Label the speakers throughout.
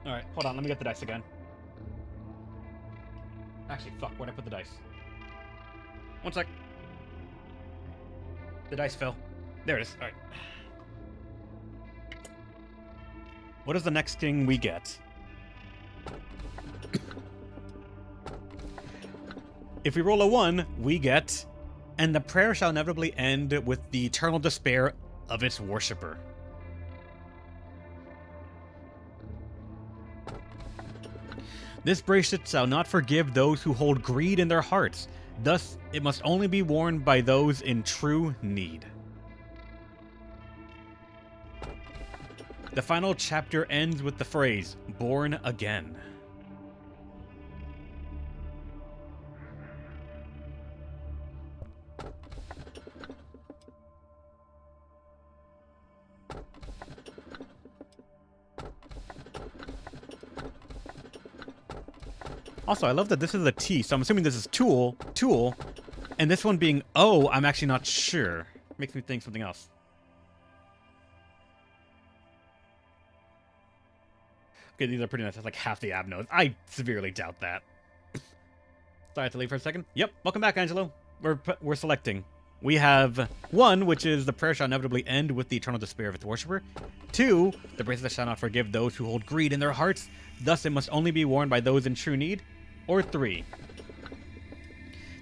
Speaker 1: Alright, hold on, let me get the dice again. Actually, fuck, where'd I put the dice? One sec. The dice fell. There it is, alright. What is the next thing we get? If we roll a 1, we get... And the prayer shall inevitably end with the eternal despair of its worshipper. This bracelet shall not forgive those who hold greed in their hearts. Thus, it must only be worn by those in true need. The final chapter ends with the phrase, "Born again." Also, I love that this is a T, so I'm assuming this is tool, and this one being O, I'm actually not sure. Makes me think something else. Okay, these are pretty nice. That's like half the ab nodes. I severely doubt that. Sorry, I have to leave for a second. Yep, welcome back, Angelo. We're selecting. We have 1, which is the prayer shall inevitably end with the eternal despair of its worshipper. 2, the bracelet shall not forgive those who hold greed in their hearts. Thus, it must only be worn by those in true need. Or 3,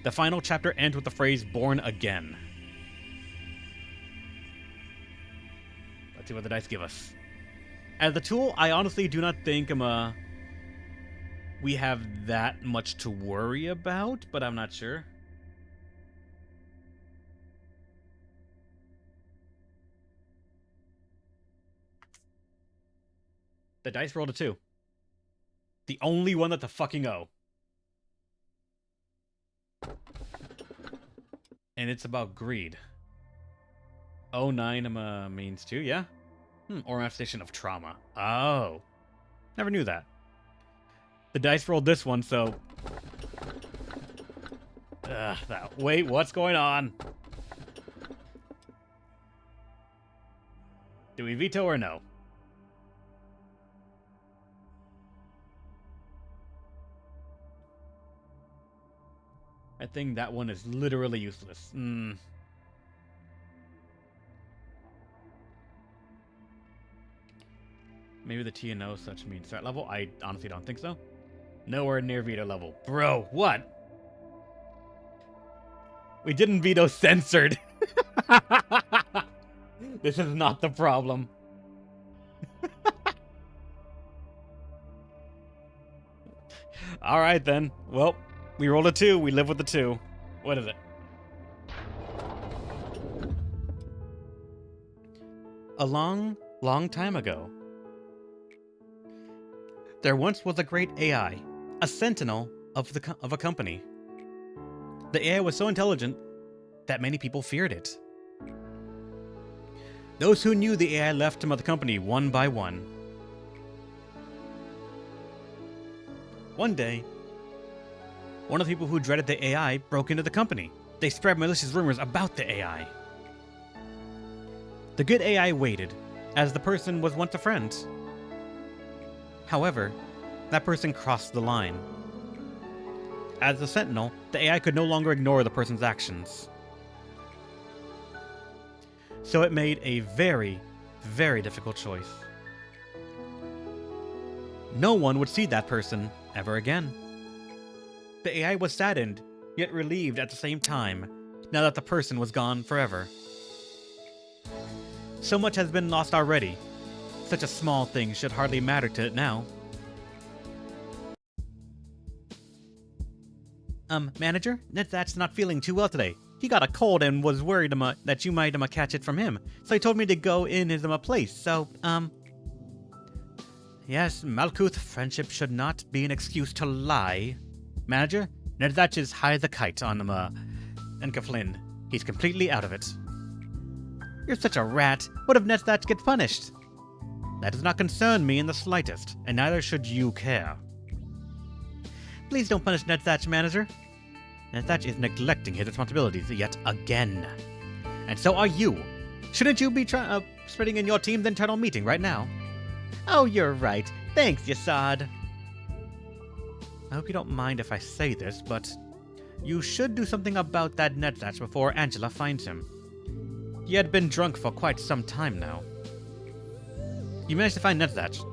Speaker 1: the final chapter ends with the phrase, "Born again." Let's see what the dice give us. As the tool, I honestly do not think we have that much to worry about, but I'm not sure. The dice rolled a 2. The only one that's a fucking O. And it's about greed. 09 means 2, yeah? Or manifestation of trauma. Oh. Never knew that. The dice rolled this one, so... Wait, what's going on? Do we veto or no? I think that one is literally useless. Maybe the T and O such means threat level? I honestly don't think so. Nowhere near veto level. Bro, what? We didn't veto censored. This is not the problem. Alright then. Well, we rolled a 2. We live with the 2. What is it? A long, long time ago, there once was a great AI, a sentinel of a company. The AI was so intelligent that many people feared it. Those who knew the AI left him of the company one by one. One day, one of the people who dreaded the AI broke into the company. They spread malicious rumors about the AI. The good AI waited, as the person was once a friend. However, that person crossed the line. As a sentinel, the AI could no longer ignore the person's actions. So it made a very, very difficult choice. No one would see that person ever again. The AI was saddened, yet relieved at the same time, now that the person was gone forever. So much has been lost already. Such a small thing should hardly matter to it now. Manager, That's not feeling too well today. He got a cold and was worried that you might catch it from him, so he told me to go in his place, so, Yes, Malkuth, friendship should not be an excuse to lie. Manager, Nedzach is high as a kite on Enka Flynn. He's completely out of it. You're such a rat. What if Nedzach gets punished? That does not concern me in the slightest, and neither should you care. Please don't punish Nedzach, Manager. Nedzach is neglecting his responsibilities yet again. And so are you. Shouldn't you be spreading in your team's internal meeting right now? Oh, you're right. Thanks, Yasad. I hope you don't mind if I say this, but you should do something about that Nedzatch before Angela finds him. He had been drunk for quite some time now. You managed to find Nedzatch?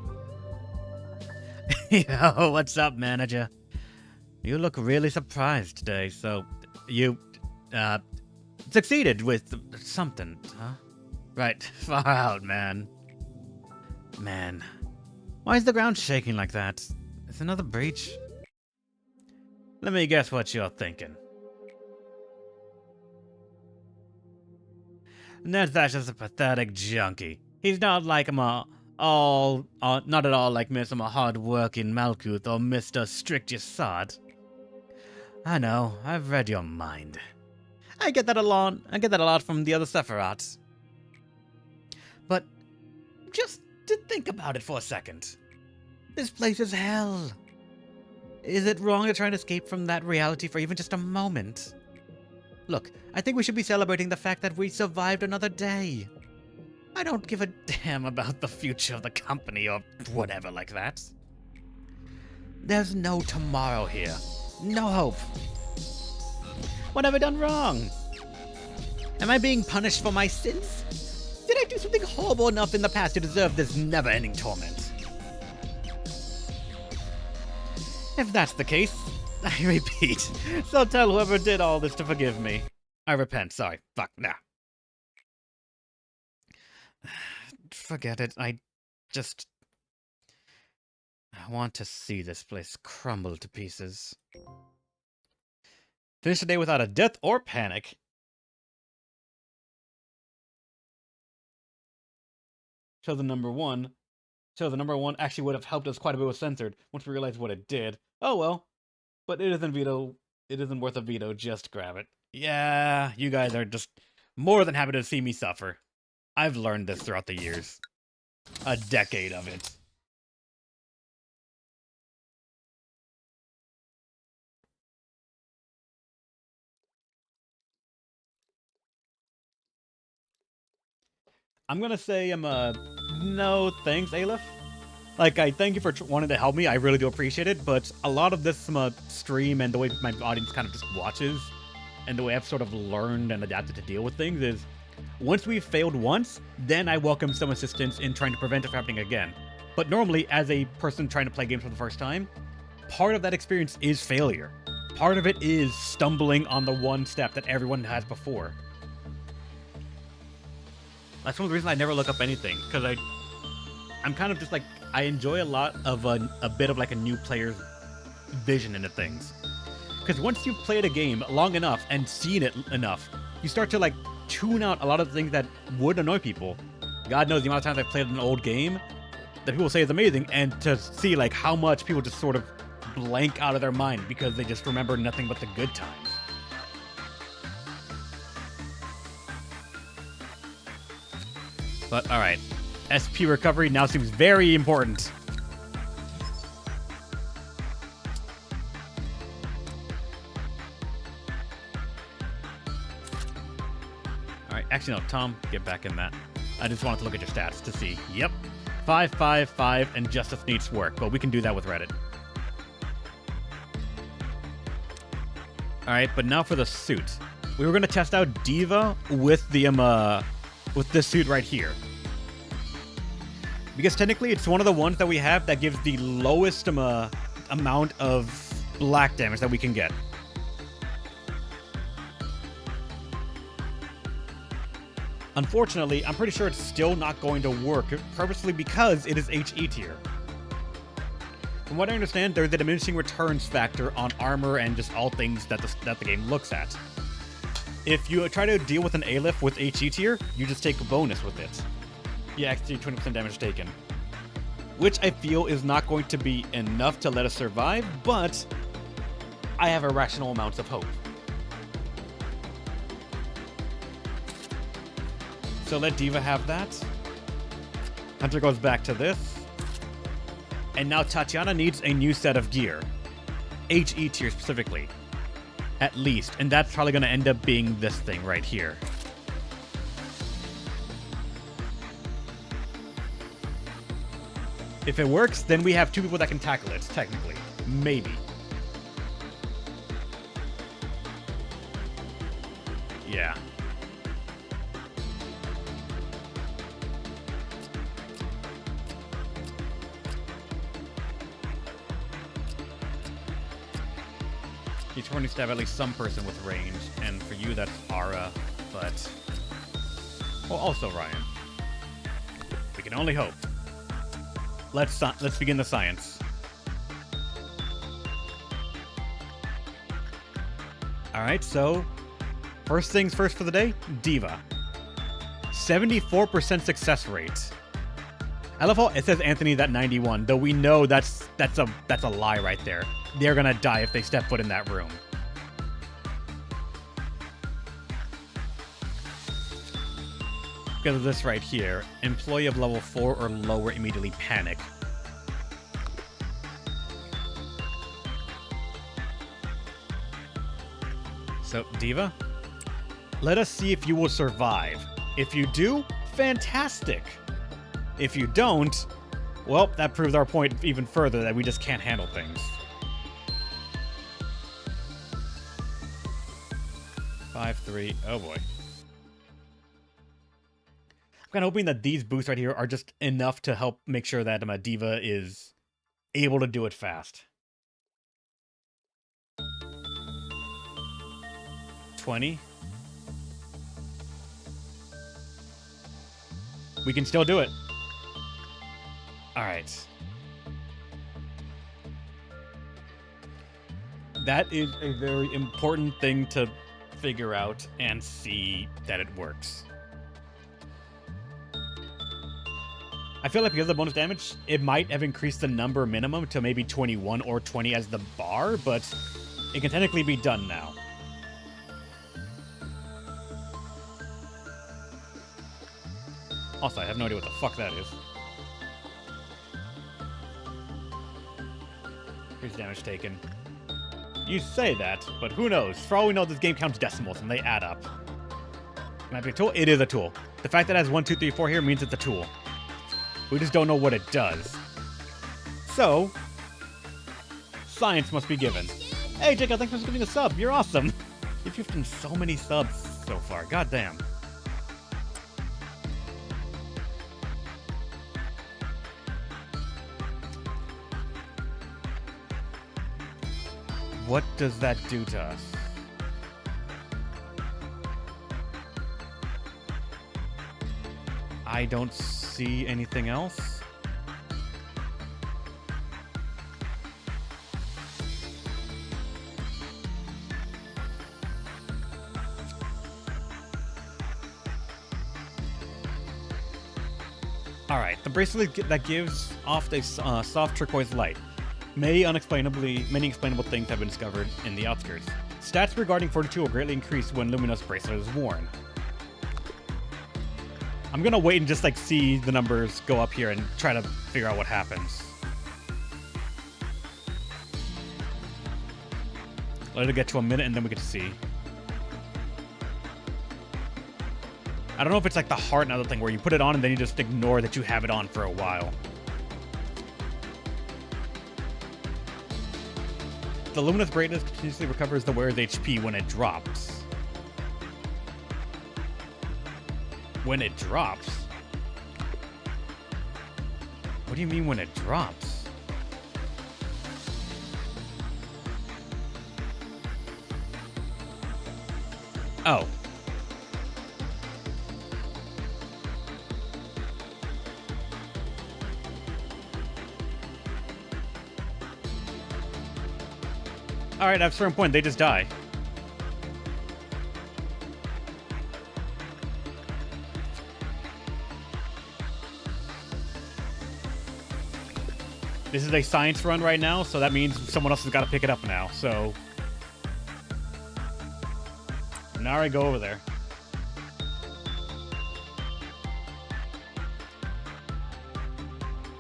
Speaker 1: Yo, what's up, manager? You look really surprised today, so you, succeeded with something, huh? Right, far out, man. Man, why is the ground shaking like that? Is another breach? Let me guess what you're thinking. Nedzatch is a pathetic junkie. He's not like not at all like Mr. Hard-working Malkuth or Mr. Strict Yasad. I know, I've read your mind. I get that a lot from the other Sephiroths. But just to think about it for a second. This place is hell. Is it wrong to try and escape from that reality for even just a moment? Look, I think we should be celebrating the fact that we survived another day. I don't give a damn about the future of the company or whatever like that. There's no tomorrow here. No hope. What have I done wrong? Am I being punished for my sins? Did I do something horrible enough in the past to deserve this never-ending torment? If that's the case, I repeat, so tell whoever did all this to forgive me. I repent, sorry. Fuck, nah. Forget it, I want to see this place crumble to pieces. Finish the day without a death or panic. So the number one actually would have helped us quite a bit with censored once we realized what it did. Oh well. But it isn't worth a veto, just grab it. Yeah, you guys are just more than happy to see me suffer. I've learned this throughout the years. A decade of it. I'm gonna say no thanks, Aleph. Like, I thank you for wanting to help me. I really do appreciate it, but a lot of this stream and the way my audience kind of just watches and the way I've sort of learned and adapted to deal with things is once we've failed once, then I welcome some assistance in trying to prevent it from happening again. But normally, as a person trying to play games for the first time, part of that experience is failure. Part of it is stumbling on the one step that everyone has before. That's one of the reasons I never look up anything, because I'm kind of just like, I enjoy a lot of a bit of like a new player's vision into things. Because once you've played a game long enough and seen it enough, you start to like tune out a lot of things that would annoy people. God knows the amount of times I've played an old game that people say is amazing, and to see like how much people just sort of blank out of their mind because they just remember nothing but the good times. But alright. SP recovery now seems very important. Alright, actually no, Tom, get back in that. I just wanted to look at your stats to see. Yep. 5, 5, 5, and Justice needs work, but we can do that with Reddit. Alright, but now for the suit. We were gonna test out Diva with the with this suit right here. Because technically it's one of the ones that we have that gives the lowest amount of black damage that we can get. Unfortunately, I'm pretty sure it's still not going to work, purposely because it is HE tier. From what I understand, there's a diminishing returns factor on armor and just all things that the game looks at. If you try to deal with an Aleph with HE tier, you just take a bonus with it. Yeah, actually 20% damage taken. Which I feel is not going to be enough to let us survive, but I have irrational amounts of hope. So let Diva have that. Hunter goes back to this. And now Tatiana needs a new set of gear. HE tier specifically. At least. And that's probably going to end up being this thing right here. If it works, then we have 2 people that can tackle it, technically. Maybe. Yeah. Each one needs to have at least some person with range, and for you that's Ara, but... Well, also Ryan. We can only hope. Let's begin the science. Alright, so... First things first for the day, Diva. 74% success rate. I love how it says Anthony's at 91, though we know that's a lie right there. They're gonna die if they step foot in that room. Because of this right here, employee of level 4 or lower immediately panic. So, Diva, let us see if you will survive. If you do, fantastic. If you don't, well, that proves our point even further that we just can't handle things. 5-3, oh boy. I'm kind of hoping that these boosts right here are just enough to help make sure that Diva is able to do it fast. 20. We can still do it. Alright. That is a very important thing to figure out and see that it works. I feel like because of the bonus damage, it might have increased the number minimum to maybe 21 or 20 as the bar, but it can technically be done now. Also, I have no idea what the fuck that is. Here's damage taken. You say that, but who knows? For all we know, this game counts decimals and they add up. Might be a tool? It is a tool. The fact that it has 1, 2, 3, 4 here means it's a tool. We just don't know what it does. So, science must be given. Hey, Jacob, thanks for giving a sub. You're awesome. You've given so many subs so far. God damn. What does that do to us? I don't see anything else. Alright, the bracelet that gives off the soft turquoise light. Many explainable things have been discovered in the outskirts. Stats regarding Fortitude will greatly increase when luminous bracelet is worn. I'm gonna wait and just see the numbers go up here and try to figure out what happens. Let it get to a minute and then we get to see. I don't know if it's like the heart and other thing where you put it on and then you just ignore that you have it on for a while. The luminous brightness continuously recovers the wearer's HP when it drops. When it drops? What do you mean when it drops? Oh. Alright, at a certain point, they just die. This is a science run right now, so that means someone else has got to pick it up now, so... Nari, go over there.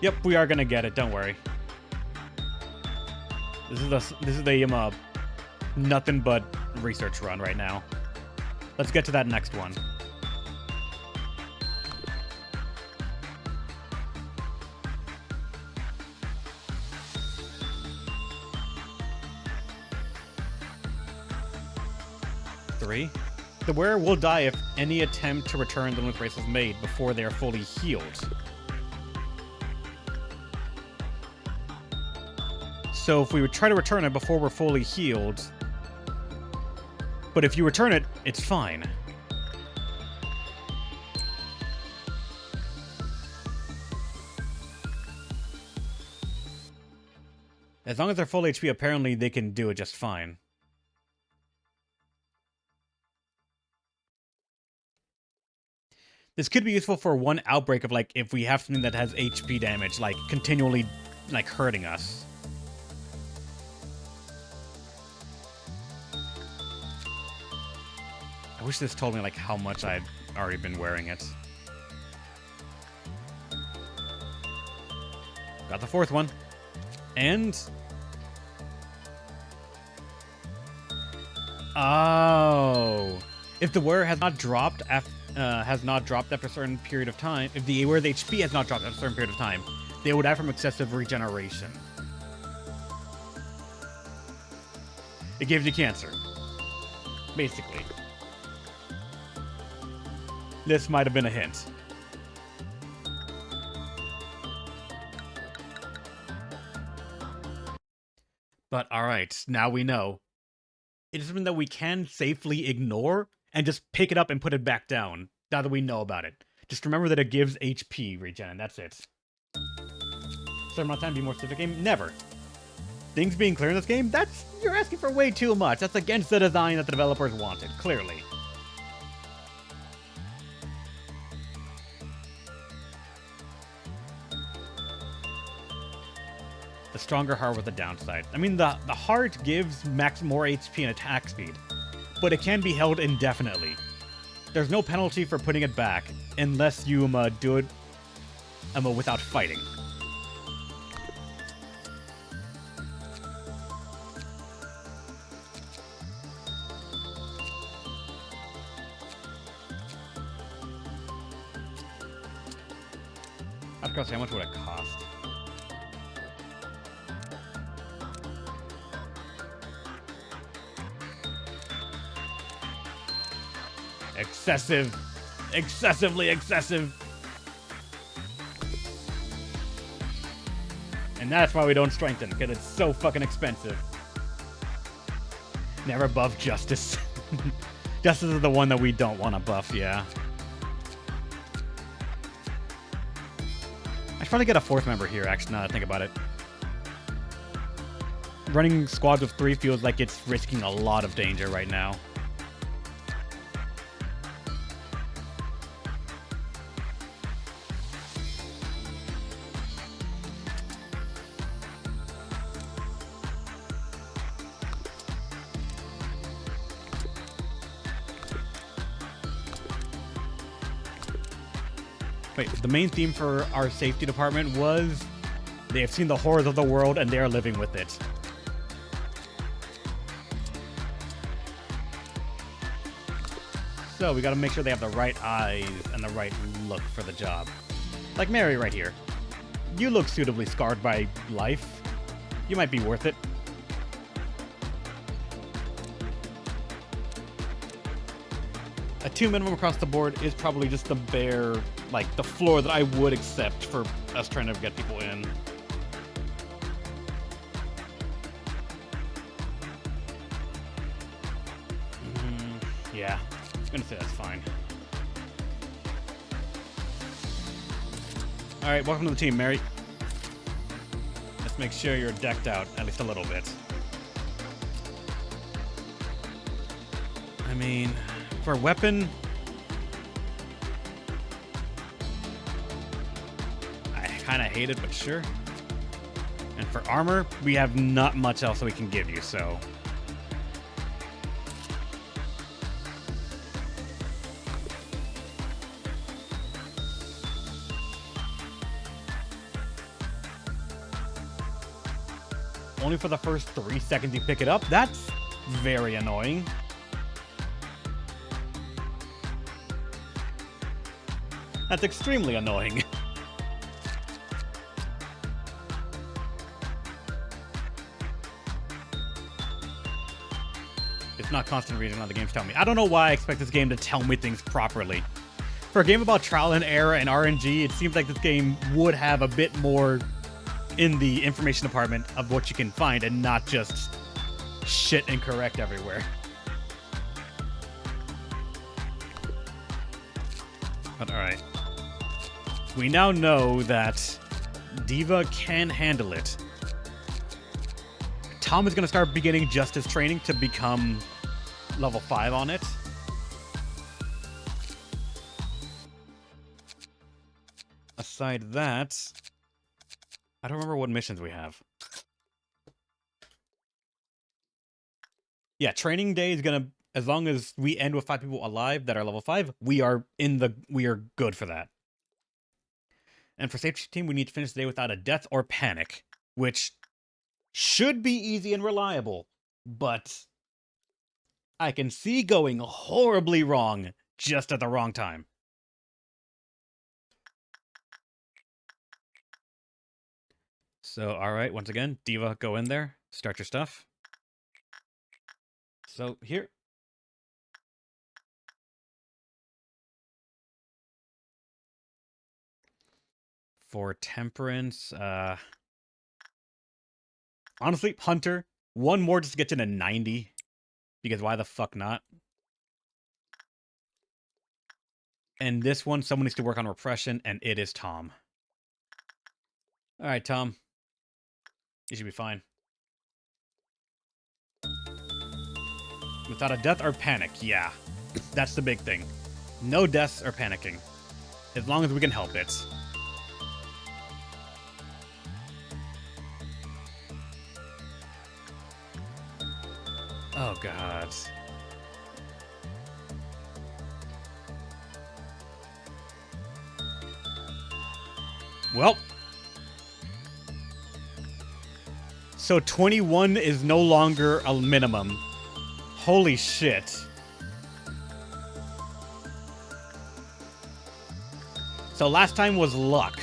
Speaker 1: Yep, we are gonna get it, don't worry. This is the nothing but research run right now. Let's get to that next one. 3. The wearer will die if any attempt to return the limit brace is made before they are fully healed. So if we would try to return it before we're fully healed, but if you return it, it's fine. As long as they're full HP, apparently they can do it just fine. This could be useful for one outbreak of, like, if we have something that has HP damage, like, continually, like, hurting us. I wish this told me, like, how much I'd already been wearing it. Got the 4th one. And... oh. If the wearer has not dropped after a certain period of time, if the wearer's HP has not dropped after a certain period of time, they will die from excessive regeneration. It gives you cancer. Basically. This might have been a hint. But alright, now we know. It is something that we can safely ignore and just pick it up and put it back down, now that we know about it. Just remember that it gives HP regen, and that's it. Certain amount of time to be more specific game? Never. Things being clear in this game? You're asking for way too much. That's against the design that the developers wanted, clearly. The stronger heart with the downside. I mean, the heart gives max more HP and attack speed, but it can be held indefinitely. There's no penalty for putting it back, unless you do it without fighting. I'd go say, how much would it cost? Excessive. Excessively excessive. And that's why we don't strengthen, because it's so fucking expensive. Never buff Justice. Justice is the one that we don't want to buff, yeah. I should probably get a 4th member here, actually, now that I think about it. Running squads of 3 feels like it's risking a lot of danger right now. Wait, the main theme for our safety department was they have seen the horrors of the world and they are living with it. So we gotta make sure they have the right eyes and the right look for the job. Like Mary right here. You look suitably scarred by life. You might be worth it. A 2 minimum across the board is probably just the bare, like, the floor that I would accept for us trying to get people in. Yeah, I'm gonna say that's fine. Alright, welcome to the team, Mary. Let's make sure you're decked out, at least a little bit. I mean, for a weapon, I kind of hate it, but sure. And for armor, we have not much else that we can give you, so... Only for the first 3 seconds you pick it up? That's very annoying. That's extremely annoying. It's not constant reading on the game's telling me. I don't know why I expect this game to tell me things properly. For a game about trial and error and RNG, it seems like this game would have a bit more in the information department of what you can find and not just shit incorrect everywhere. But alright. We now know that D.Va can handle it. Tom is going to start beginning justice training to become level 5 on it. Aside that, I don't remember what missions we have. Yeah, training day is going to, as long as we end with 5 people alive that are level 5, we are good for that. And for safety team, we need to finish the day without a death or panic, which should be easy and reliable, but I can see going horribly wrong just at the wrong time. So, alright, once again, D.Va, go in there, start your stuff. So, here. For temperance, honestly, Hunter, one more just to get you to 90. Because why the fuck not? And this one, someone needs to work on repression, and it is Tom. Alright, Tom. You should be fine. Without a death or panic, yeah. That's the big thing. No deaths or panicking. As long as we can help it. Oh, God. Well. So 21 is no longer a minimum. Holy shit. So last time was luck.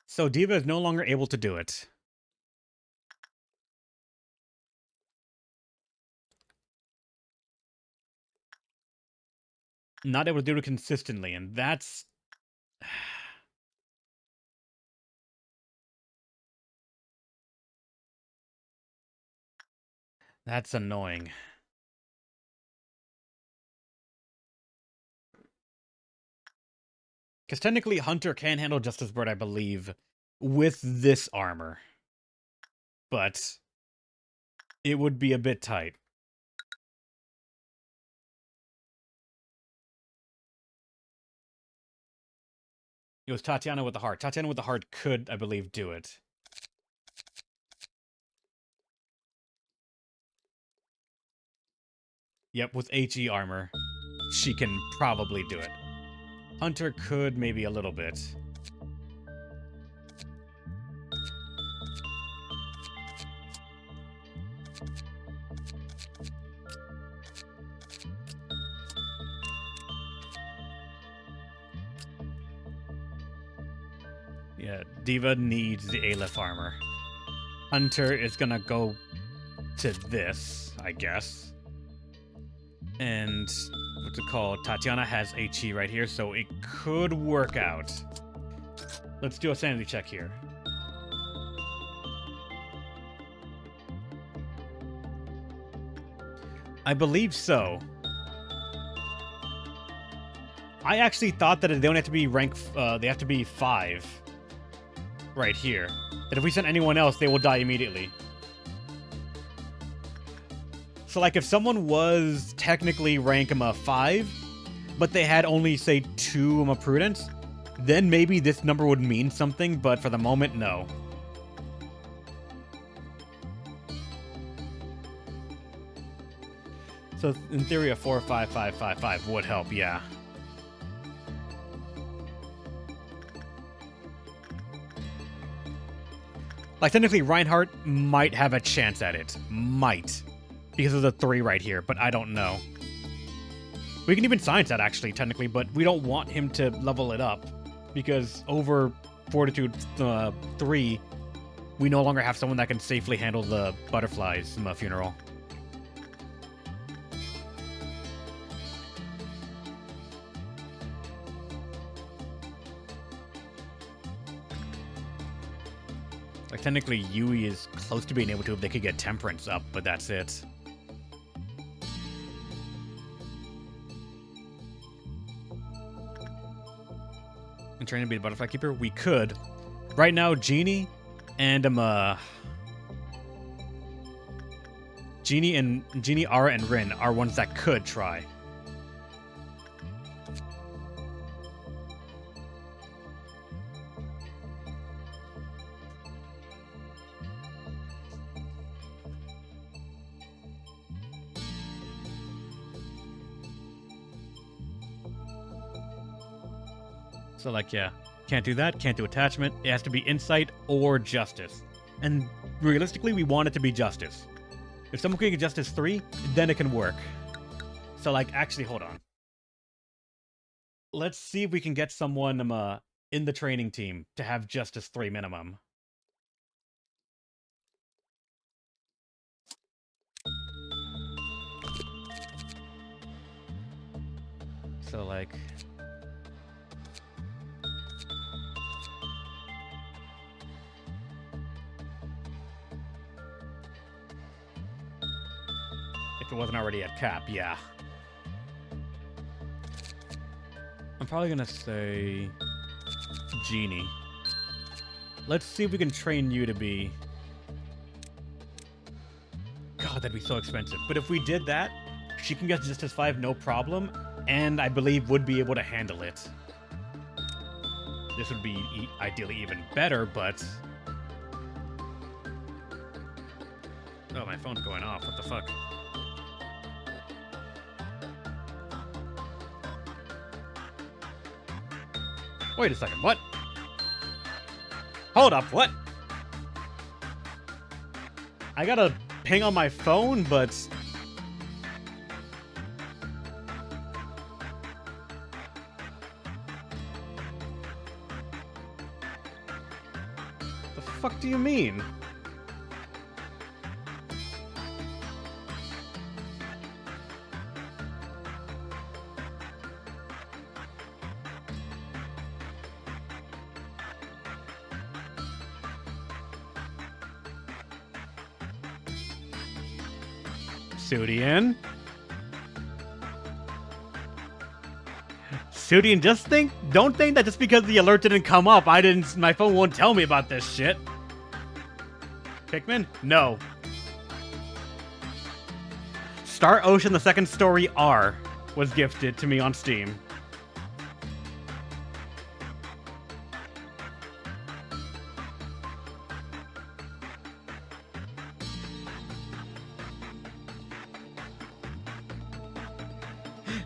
Speaker 1: So D.Va is no longer able to do it. Not able to do it consistently, and that's... That's annoying. Because technically Hunter can handle Justice Bird, I believe, with this armor. But it would be a bit tight. It was Tatiana with the heart. Tatiana with the heart could, I believe, do it. Yep, with HE armor, she can probably do it. Hunter could maybe a little bit. Yeah, D.Va needs the Aleph armor. Hunter is gonna go to this, I guess. And what's it called? Tatiana has HE right here, so it could work out. Let's do a sanity check here. I believe so. I actually thought that they don't have to be rank, they have to be 5. Right here. That if we send anyone else, they will die immediately. So, like, if someone was technically rank 5, but they had only, say, 2 Prudence, then maybe this number would mean something, but for the moment, no. So, in theory, a 4-5-5-5-5 would help, yeah. Like, technically, Reinhardt might have a chance at it. Might. because of the 3 right here, but I don't know. We can even science that, actually, technically, but we don't want him to level it up, because over Fortitude 3, we no longer have someone that can safely handle the butterflies in the funeral. Like, technically, Yui is close to being able to if they could get Temperance up, but that's it. And trying to be a Butterfly Keeper? We could. Right now, Genie and Genie, Ara, and Rin are ones that could try. So, like, yeah, can't do that, can't do Attachment. It has to be Insight or Justice. And realistically, we want it to be Justice. If someone can get Justice 3, then it can work. So, like, actually, hold on. Let's see if we can get someone in the training team to have Justice 3 minimum. So, like... if it wasn't already at cap, yeah. I'm probably gonna say... Genie. Let's see if we can train you to be... God, that'd be so expensive. But if we did that, she can get Justice 5 no problem, and I believe would be able to handle it. This would be ideally even better, but... Oh, my phone's going off. What the fuck? Wait a second, what? Hold up, what? I got a ping on my phone, but... The fuck do you mean? Sudian. Sudian, don't think that just because the alert didn't come up, my phone won't tell me about this shit. Pikmin? No. Star Ocean, the second story R, was gifted to me on Steam.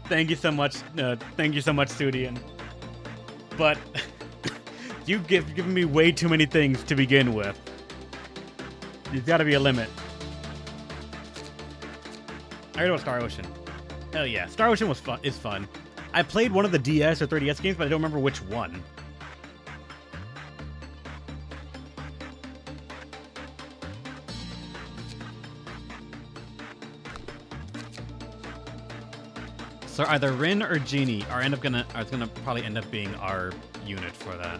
Speaker 1: Thank you so much, Sudian. But you've given me way too many things to begin with. There's got to be a limit. I heard about Star Ocean. Hell yeah, Star Ocean is fun. I played one of the DS or 3DS games, but I don't remember which one. So either Rin or Genie are gonna probably end up being our unit for that.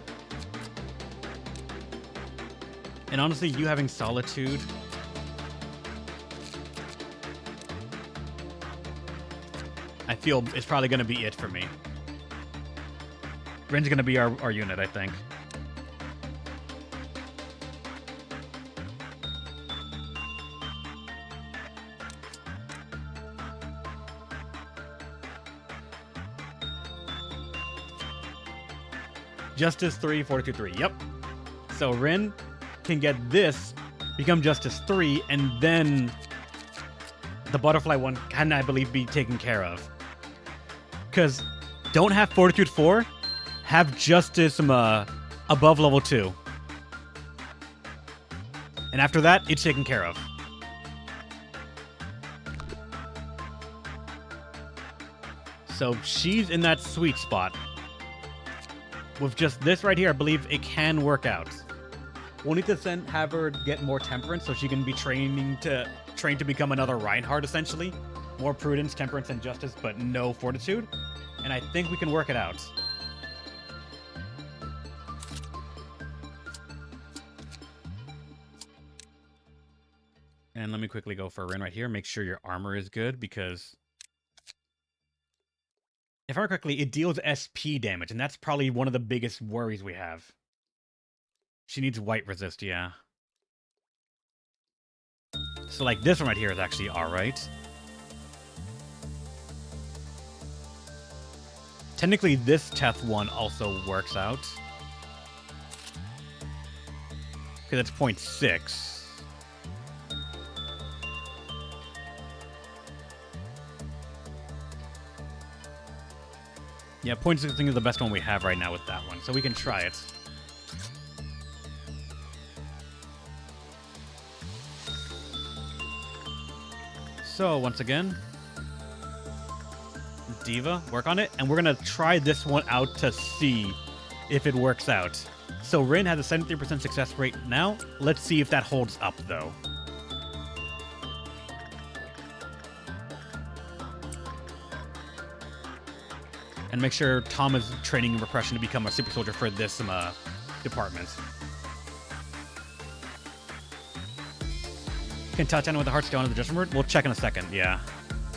Speaker 1: And honestly, you having Solitude, I feel it's probably gonna be it for me. Rin's gonna be our unit, I think. Justice 3, Fortitude 3. Yep. So Rin can get this, become Justice 3, and then the Butterfly one can, I believe, be taken care of. Because don't have Fortitude 4, have Justice above level 2. And after that, it's taken care of. So she's in that sweet spot. With just this right here, I believe it can work out. We'll need to have her get more temperance so she can be trained to become another Reinhardt, essentially. More prudence, temperance, and justice, but no fortitude. And I think we can work it out. And let me quickly go for a run right here. Make sure your armor is good, because if I remember correctly, it deals SP damage, and that's probably one of the biggest worries we have. She needs white resist, yeah. So, like, this one right here is actually alright. Technically, this Teth one also works out. Because it's 0.6. Yeah, 0.6 I think is the best one we have right now with that one, so we can try it. So, once again, Diva, work on it, and we're going to try this one out to see if it works out. So, Rin has a 73% success rate now. Let's see if that holds up, though. And make sure Tom is training repression to become a super soldier for this department. Can Tatiana with the heart stay on the judgment word? We'll check in a second, yeah.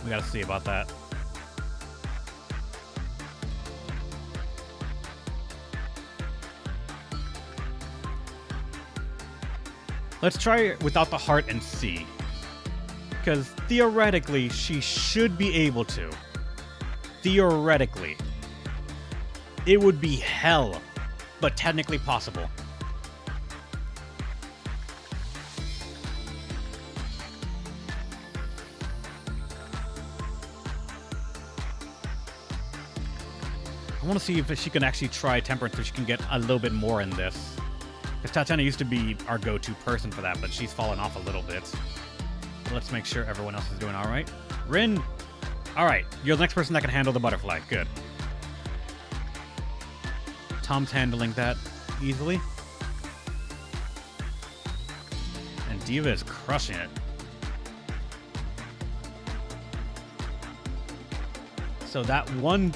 Speaker 1: We gotta see about that. Let's try it without the heart and see. Because theoretically, she should be able to. Theoretically. It would be hell, but technically possible. I want to see if she can actually try temperance so she can get a little bit more in this. Because Tatiana used to be our go-to person for that, but she's fallen off a little bit. So let's make sure everyone else is doing all right. Rin, all right, you're the next person that can handle the butterfly. Good. Tom's handling that easily. And Diva is crushing it. So that one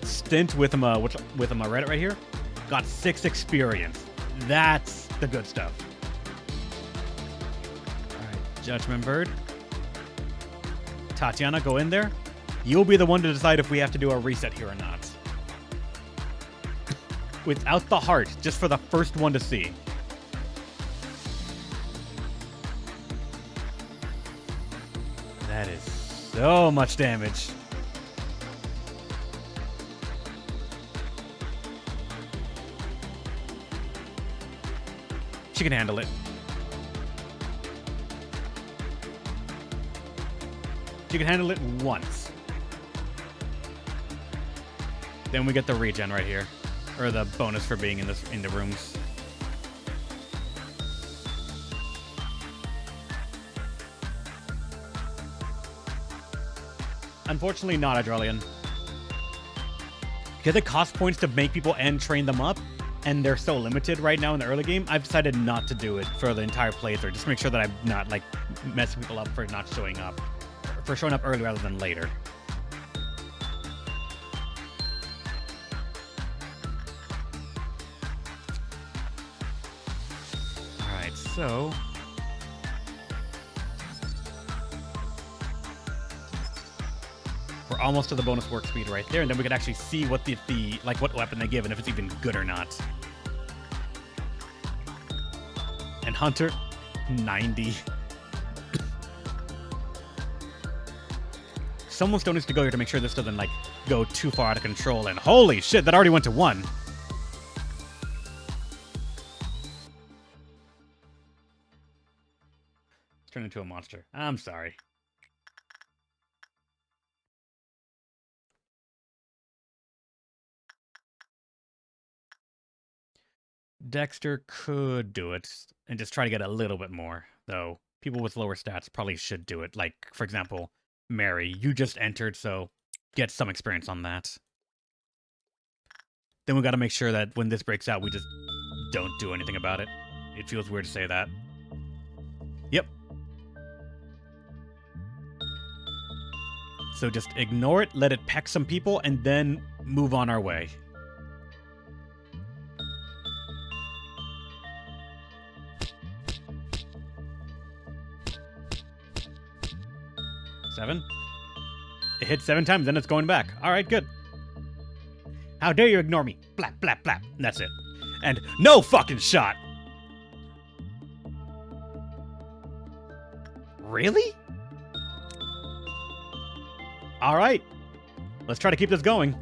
Speaker 1: stint with him Reddit right here got 6 experience. That's the good stuff. Alright, Judgment Bird. Tatiana, go in there. You'll be the one to decide if we have to do a reset here or not. Without the heart, just for the first one to see. That is so much damage. She can handle it. She can handle it once. Then we get the regen right here. Or the bonus for being in the rooms. Unfortunately not, Adrelian. Because it costs points to make people and train them up, and they're so limited right now in the early game, I've decided not to do it for the entire playthrough. Just make sure that I'm not, like, messing people up for not showing up. For showing up early rather than later. So, we're almost to the bonus work speed right there, and then we can actually see what what weapon they give and if it's even good or not. And Hunter, 90. Someone still needs to go here to make sure this doesn't go too far out of control. And holy shit, that already went to 1. Turn into a monster. I'm sorry. Dexter could do it and just try to get a little bit more, though. People with lower stats probably should do it. Like, for example, Mary, you just entered, so get some experience on that. Then we got to make sure that when this breaks out, we just don't do anything about it. It feels weird to say that. Yep. So just ignore it, let it peck some people, and then move on our way. Seven. It hit 7 times, then it's going back. All right, good. How dare you ignore me? Blap, blap, blap. And that's it. And no fucking shot. Really? All right. Let's try to keep this going.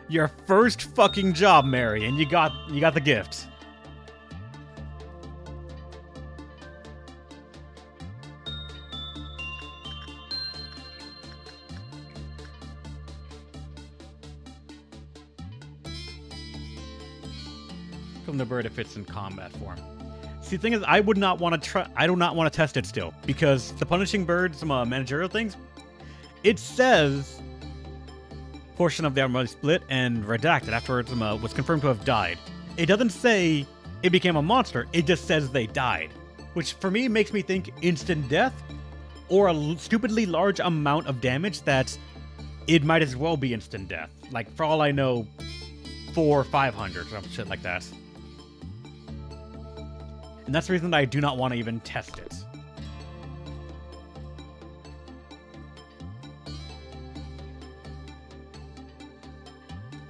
Speaker 1: Your first fucking job, Mary, and you got the gift. From the bird if it's in combat form. See, the thing is, I would not want to try. I do not want to test it still because the punishing bird, some managerial things. It says portion of the armor split and redacted afterwards was confirmed to have died. It doesn't say it became a monster. It just says they died, which for me makes me think instant death or a stupidly large amount of damage that it might as well be instant death. Like for all I know, 400 or 500 or some shit like that. And that's the reason that I do not want to even test it.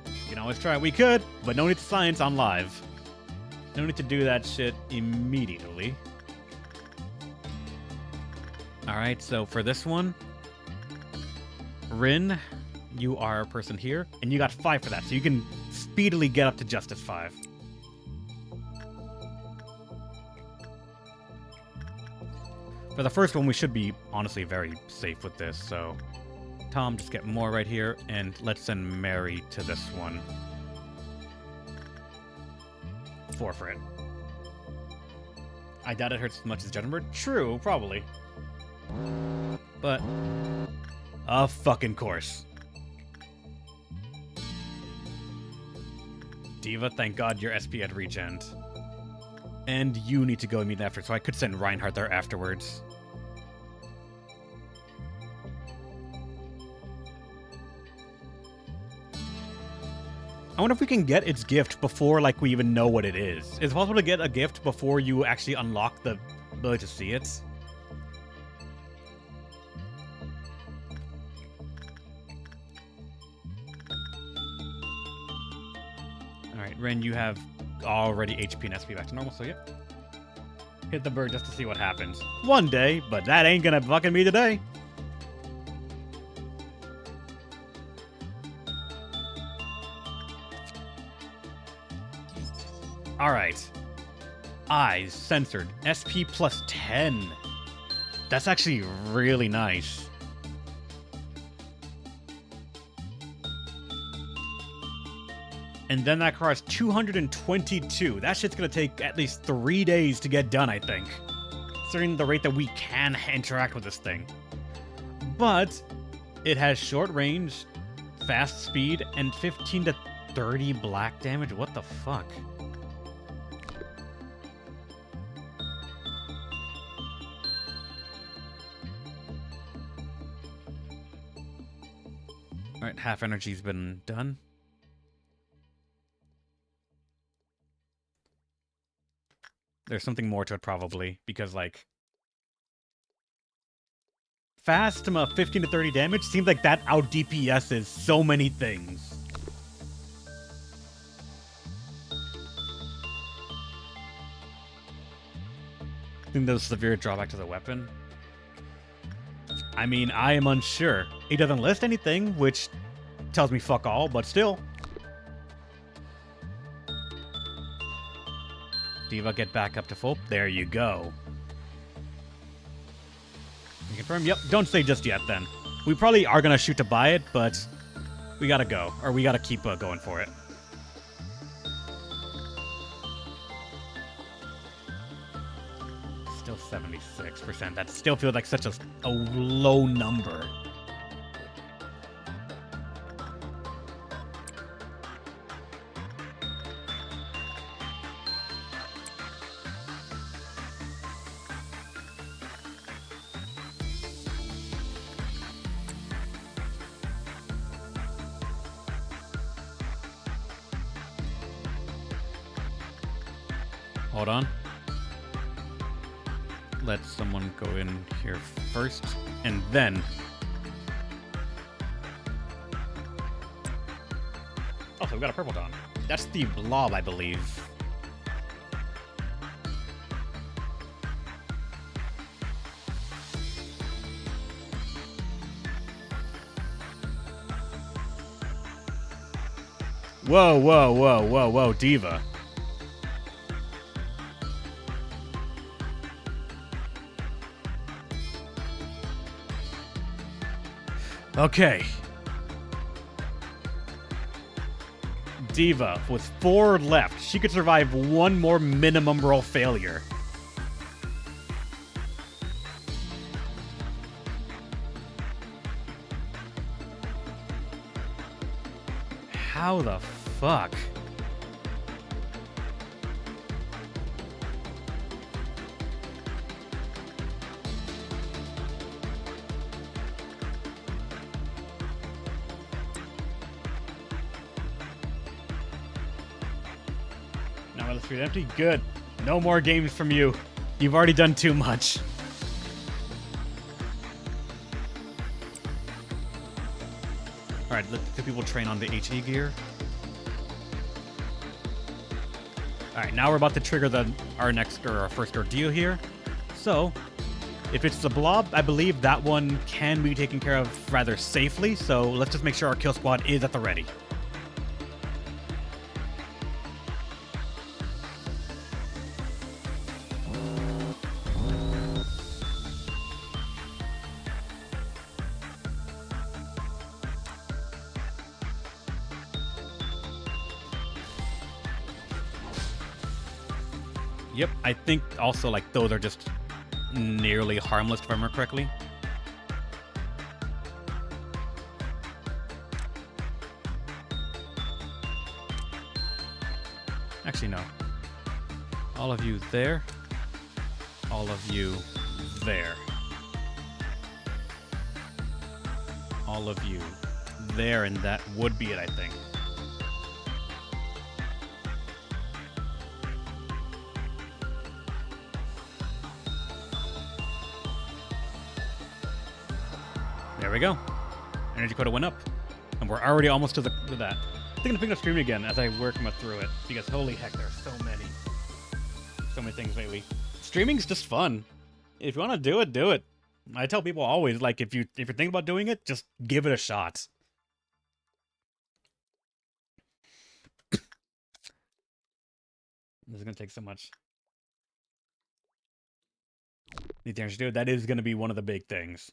Speaker 1: You can always try. We could, but no need to science on live. No need to do that shit immediately. Alright, so for this one, Rin, you are a person here, and you got 5 for that, so you can speedily get up to Justice 5. For the first one, we should be, honestly, very safe with this, so... Tom, just get more right here, and let's send Mary to this one. 4 for it. I doubt it hurts as much as Judgment. True, probably. But... of fucking course. Diva, thank God your SP had regen. And you need to go immediately after, so I could send Reinhardt there afterwards. I wonder if we can get its gift before, like, we even know what it is. Is it possible to get a gift before you actually unlock the ability to see it? Alright, Ren, you have already HP and SP back to normal, so yep. Hit the bird just to see what happens. One day, but that ain't gonna fucking be today. Alright. Eyes censored. SP plus 10. That's actually really nice. And then that requires 222. That shit's gonna take at least 3 days to get done, I think. Considering the rate that we can interact with this thing. But it has short range, fast speed, and 15 to 30 black damage. What the fuck? Alright, half energy's been done. There's something more to it probably, because like... Fast 15 to 30 damage seems like that out DPS's so many things. I think there's a severe drawback to the weapon. I mean, I am unsure. He doesn't list anything, which tells me fuck all, but still. Diva, get back up to full. There you go. You confirm? Yep, don't say just yet then. We probably are going to shoot to buy it, but we got to go. Or we got to keep going for it. Still 76%. That still feels like such a low number. Hold on. Let someone go in here first, and then... Oh, so we got a purple dawn. That's the blob, I believe. Whoa, whoa, whoa, whoa, whoa, Diva. Okay. Diva, with 4 left, she could survive 1 more minimum roll failure. How the fuck? Now let's read empty. Good. No more games from you. You've already done too much. Alright, let the people train on the HE gear. Alright, now we're about to trigger our first ordeal here. So, if it's the blob, I believe that one can be taken care of rather safely, so let's just make sure our kill squad is at the ready. Yep, I think also like those are just nearly harmless if I remember correctly. Actually, no. All of you there. All of you there. All of you there, and that would be it, I think. There we go. Energy quota went up. And we're already almost to that. I'm thinking of picking up streaming again as I work through it. Because holy heck, there are so many things lately. Streaming's just fun. If you want to do it, do it. I tell people always, like, if you're thinking about doing it, just give it a shot. This is gonna take so much. Need to do it. That is gonna be one of the big things.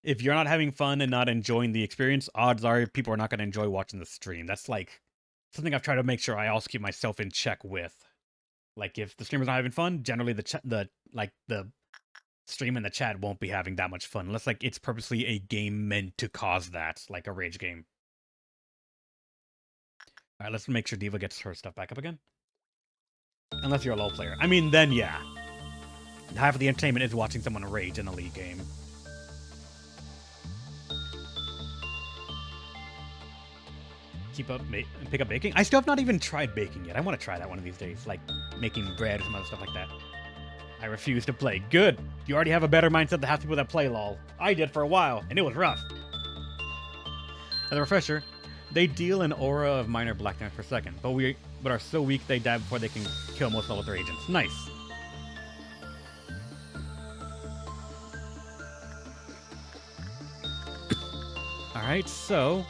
Speaker 1: If you're not having fun and not enjoying the experience, odds are people are not going to enjoy watching the stream. That's like something I've tried to make sure I also keep myself in check with. Like if the streamer's not having fun, generally the stream and the chat won't be having that much fun, unless like it's purposely a game meant to cause that, like a rage game. All right, let's make sure Diva gets her stuff back up again. Unless you're a LoL player. I mean, then yeah. Half of the entertainment is watching someone rage in a League game. Pick up baking? I still have not even tried baking yet. I want to try that one of these days, like making bread or some other stuff like that. I refuse to play. Good. You already have a better mindset than half people that play LOL. I did for a while, and it was rough. As a refresher, they deal an aura of minor black damage per second, but are so weak they die before they can kill most level 3 agents. Nice. Alright, so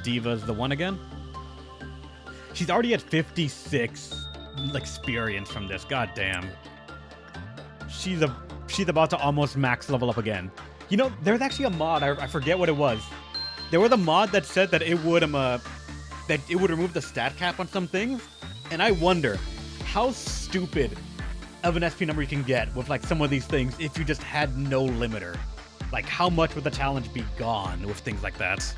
Speaker 1: Diva's the one again. She's already at 56 experience from this. God damn. She's about to almost max level up again. You know, there's actually a mod. I forget what it was. There was a mod that said that it would remove the stat cap on some things, and I wonder how stupid of an SP number you can get with like some of these things if you just had no limiter. Like how much would the challenge be gone with things like that?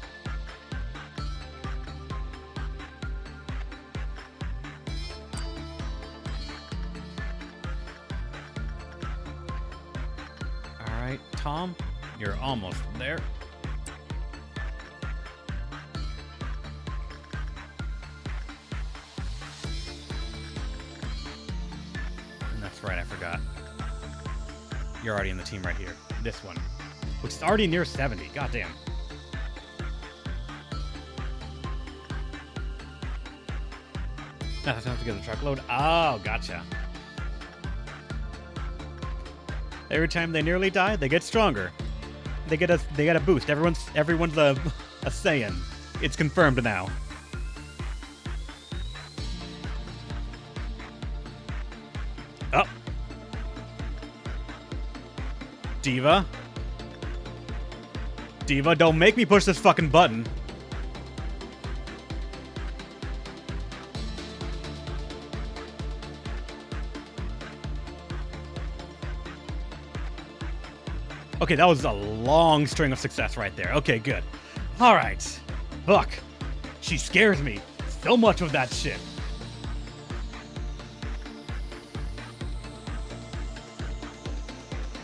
Speaker 1: Alright, Tom, you're almost there. right, I forgot. You're already in the team right here. This one. Which is already near 70. Goddamn. That's enough to get the truckload. Oh, gotcha. Every time they nearly die, they get stronger. They get a boost. Everyone's a Saiyan. It's confirmed now. Oh. Diva. Diva, don't make me push this fucking button. Okay, that was a long string of success right there. Okay, good. All right. Fuck. She scares me so much with that shit.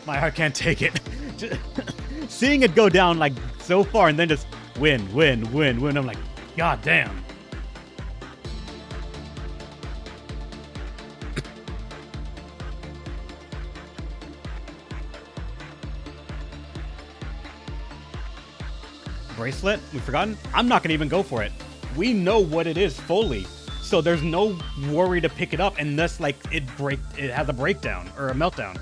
Speaker 1: My heart can't take it. Seeing it go down like so far and then just win. I'm like, god damn. Bracelet? We've forgotten? I'm not gonna even go for it. We know what it is fully. So there's no worry to pick it up unless like it has a breakdown or a meltdown.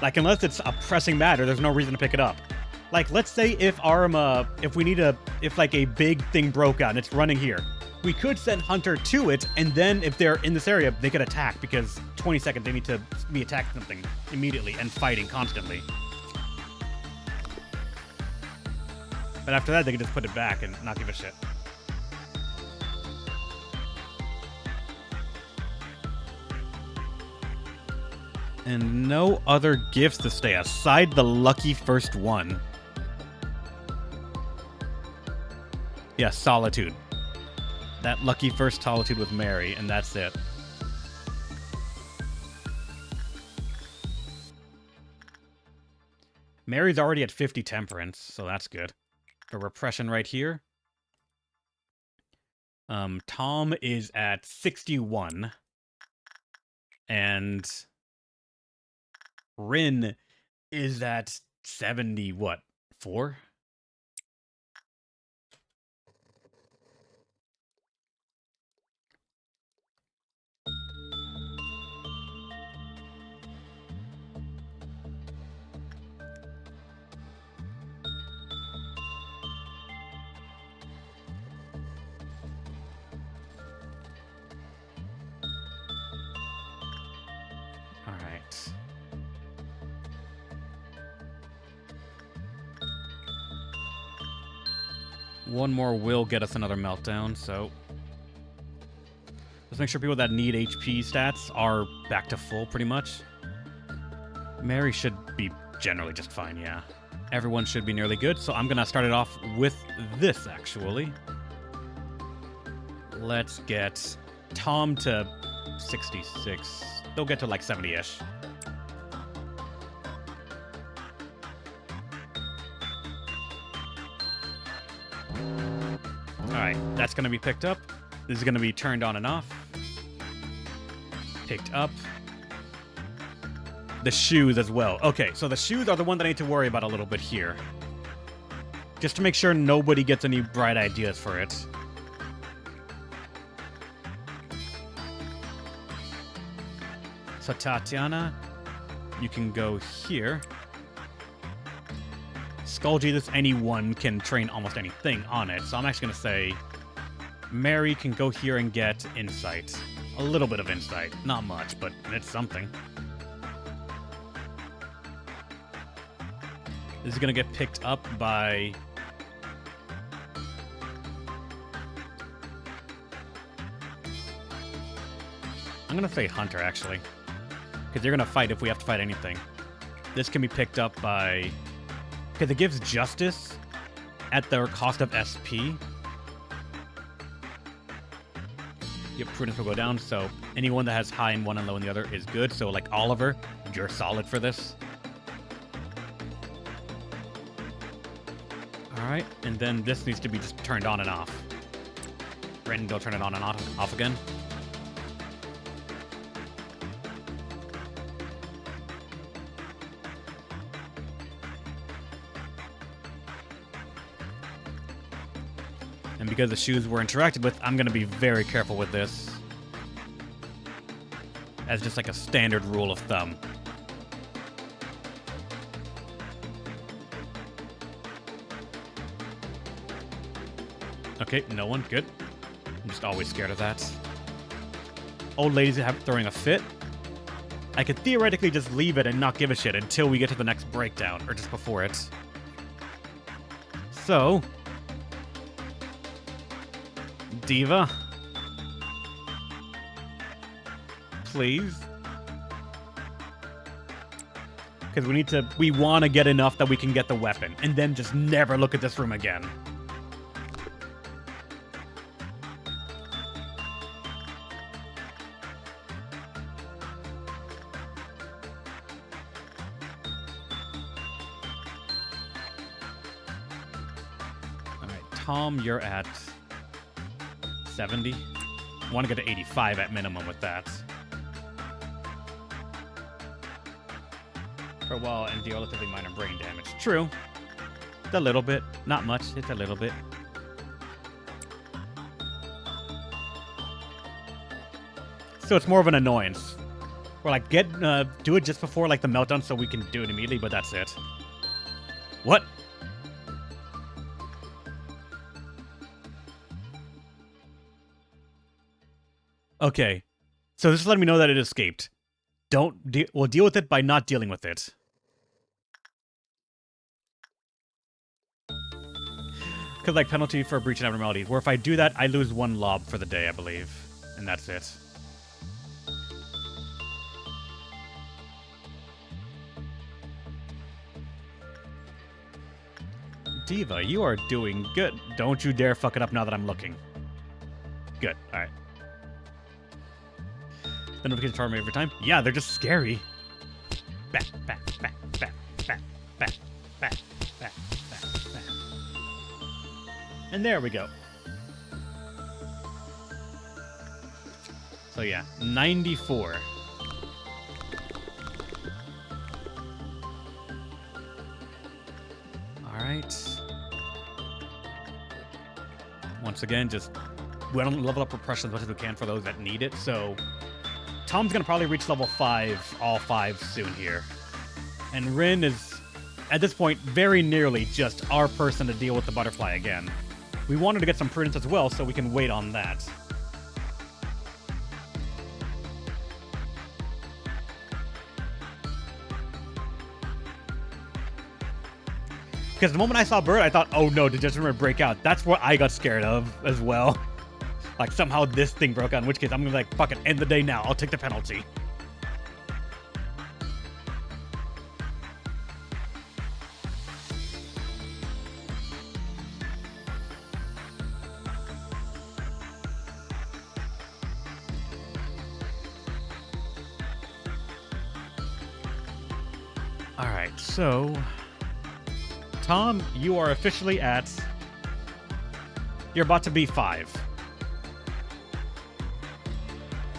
Speaker 1: Like, unless it's a pressing matter, there's no reason to pick it up. Like, let's say if if like a big thing broke out and it's running here, we could send Hunter to it, and then if they're in this area, they could attack, because 20 seconds, they need to be attacking something immediately and fighting constantly. But after that, they can just put it back and not give a shit. And no other gifts to stay aside the lucky first one. Yeah, solitude. That lucky first solitude with Mary, and that's it. Mary's already at 50 temperance, so that's good. For repression right here. Tom is at 61. And Rin is at 70, what? 4? One more will get us another meltdown, so let's make sure people that need HP stats are back to full, pretty much. Mary should be generally just fine, yeah. Everyone should be nearly good, so I'm gonna start it off with this, actually. Let's get Tom to 66. They'll get to like 70-ish. Alright, that's going to be picked up. This is going to be turned on and off. Picked up. The shoes as well. Okay, so the shoes are the one that I need to worry about a little bit here. Just to make sure nobody gets any bright ideas for it. So Tatiana, you can go here. Skull Jesus, anyone can train almost anything on it. So I'm actually going to say Mary can go here and get insight. A little bit of insight. Not much, but it's something. This is going to get picked up by... I'm going to say Hunter, actually. Because they're going to fight if we have to fight anything. This can be picked up by... Because it gives justice at the cost of SP. Yep, prudence will go down, so anyone that has high in one and low in the other is good. So, like Oliver, you're solid for this. Alright, and then this needs to be just turned on and off. Brandon, go turn it on and off again. And because the shoes were interacted with, I'm going to be very careful with this. As just like a standard rule of thumb. Okay, no one. Good. I'm just always scared of that. Old ladies throwing a fit. I could theoretically just leave it and not give a shit until we get to the next breakdown, or just before it. So... Diva? Please? Because we want to get enough that we can get the weapon, and then just never look at this room again. Alright, Tom, you're at 70. I want to get to 85 at minimum with that. For a while, and deal relatively minor brain damage. True. It's a little bit. Not much. It's a little bit. So it's more of an annoyance. Or like, do it just before like the meltdown so we can do it immediately, but that's it. What? Okay. So this is letting me know that it escaped. We'll deal with it by not dealing with it. Because, like, penalty for breach and abnormalities. Where if I do that, I lose 1 lob for the day, I believe. And that's it. Diva, you are doing good. Don't you dare fuck it up now that I'm looking. Good. Alright. The notifications far every time. Yeah, they're just scary. Back, back, back, back, back, back, back, back, back, back. And there we go. So yeah, 94. Alright. Once again, just we want to level up repression as much as we can for those that need it, so Tom's going to probably reach level 5, all 5 soon here. And Rin is, at this point, very nearly just our person to deal with the butterfly again. We wanted to get some prudence as well, so we can wait on that. Because the moment I saw Bird, I thought, oh no, did Judgment break out? That's what I got scared of as well. Like, somehow this thing broke out, in which case I'm going to be like, fuck it, end the day now. I'll take the penalty. Alright, so... Tom, you are officially at... You're about to be 5.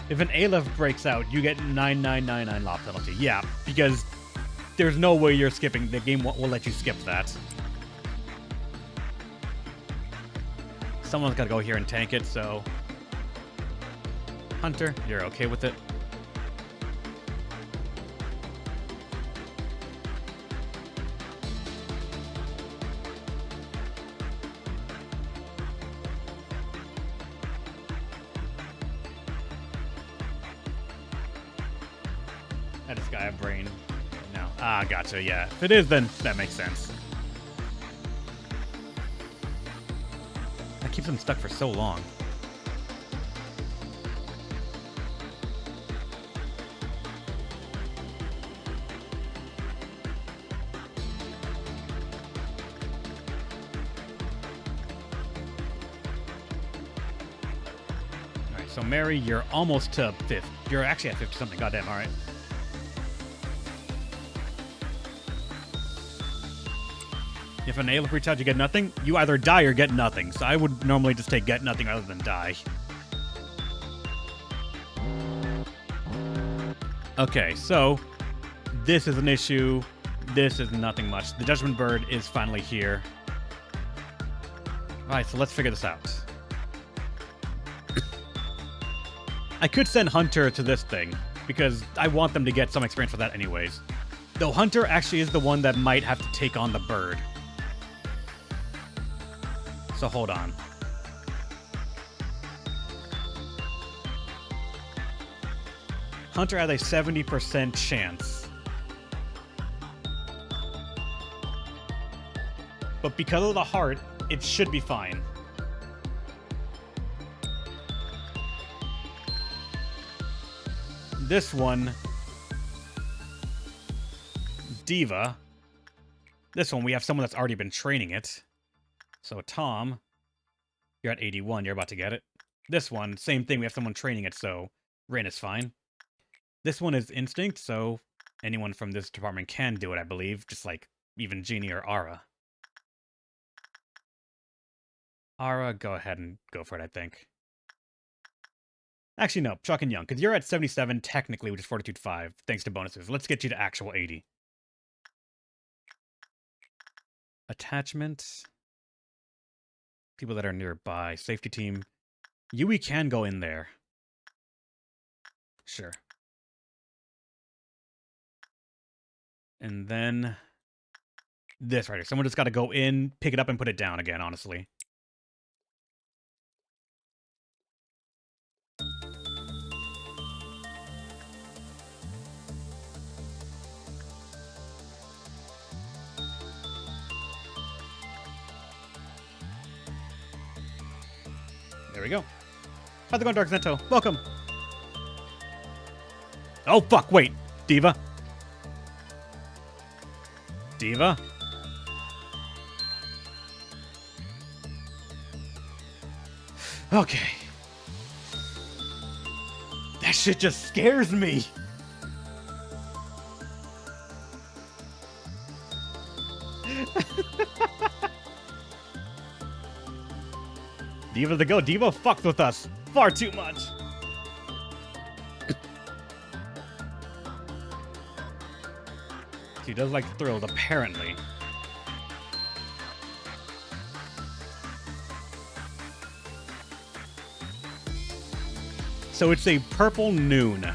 Speaker 1: If an Aleph breaks out, you get 9999 lob penalty. Yeah, because there's no way you're skipping. The game will let you skip that. Someone's got to go here and tank it, so... Hunter, you're okay with it? That this guy have brain? No. Ah, gotcha, yeah. If it is, then that makes sense. That keeps him stuck for so long. Alright, so Mary, you're almost to 5th. You're actually at 50 something. Goddamn, alright. You If an Aleph reach out, you get nothing. You either die or get nothing. So I would normally just take get nothing rather than die. Okay, so this is an issue. This is nothing much. The Judgment Bird is finally here. Alright, so let's figure this out. I could send Hunter to this thing, because I want them to get some experience for that anyways. Though Hunter actually is the one that might have to take on the bird. So hold on. Hunter has a 70% chance. But because of the heart, it should be fine. This one, Diva. This one, we have someone that's already been training it. So Tom, you're at 81, you're about to get it. This one, same thing, we have someone training it, so Rain is fine. This one is Instinct, so anyone from this department can do it, I believe, just like even Jeannie or Ara. Ara, go ahead and go for it, I think. Actually, no, Chuck and Young, because you're at 77 technically, which is Fortitude 5, thanks to bonuses. Let's get you to actual 80. Attachment. People that are nearby. Safety team. Yui can go in there. Sure. And then this right here. Someone just got to go in, pick it up, and put it down again, honestly. There we go. How's it going, Dark Zento? Welcome. Oh, fuck, wait. Diva. Diva? Okay. That shit just scares me. Diva the go. Diva fucked with us far too much. She does like thrills, apparently. So it's a purple noon.